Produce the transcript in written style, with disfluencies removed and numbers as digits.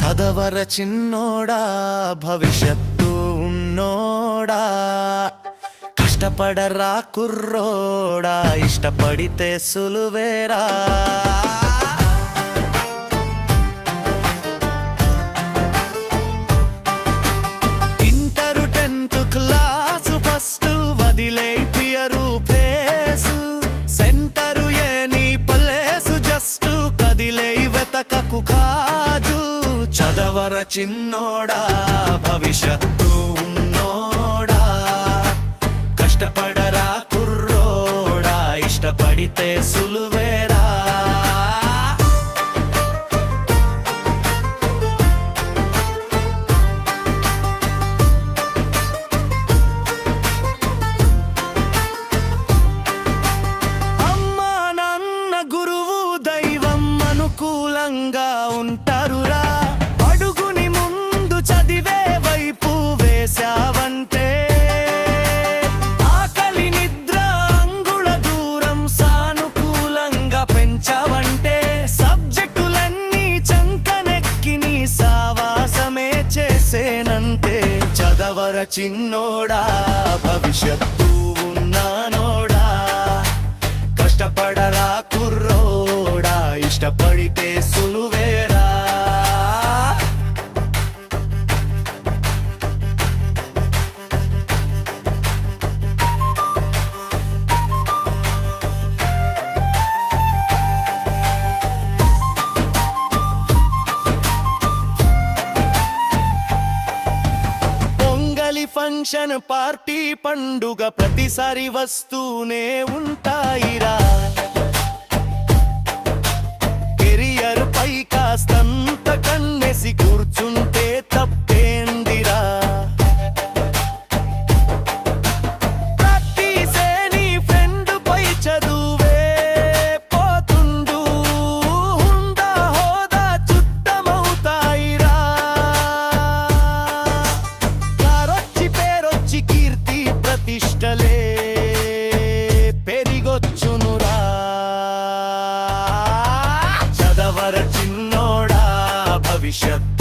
చదవర చిన్నోడా భవిష్యత్తు ఉన్నోడా కష్టపడరా కుర్రోడా ఇష్టపడితే సులువేరా ఇంటరు 10th క్లాసు ఫస్ట్ వదిలే పియరు ఫేసు సెంటరు ఏ నీ పల్లేసు జస్ట్ కదిలే వెతకకు కాజు చదవర చిన్నోడా భవిష్యత్తు ఉన్నోడా కష్టపడరా కుర్రోడా ఇష్టపడితే సులువేరా అమ్మా నాన్న గురువు దైవం అనుకూలంగా ఉంటారురా అడుగుని ముందు చదివే వైపు వేశావంటే ఆకలి నిద్ర అంగుళ దూరం సానుకూలంగా పెంచావంటే సబ్జెక్టులన్నీ చంకనెక్కి నీ సావాసమే చేసేనంటే చదవర చిన్నోడా భవిష్యత్తు ఉన్నానోడా కష్టపడరా కుర్రోడా ఇష్టపడితే సులువేరా పొంగలి ఫంక్షన్ పార్టీ పండుగ ప్రతిసారి వస్తూనే ఉంటాయిరా కెరియర్ పై కాస్తంత కన్నేసి కూర్చుంటే తప్పేందిరా ప్రాక్టీసే నీ ఫ్రెండ్ పై చదువే పోతుండు హుందా హోదా చుట్టమవుతాయిరా కారొచ్చి పేరొచ్చి కీర్తి ప్రతిష్టలే పెరిగొచ్చునురా చదవర చిన్నోడా భవిష్యత్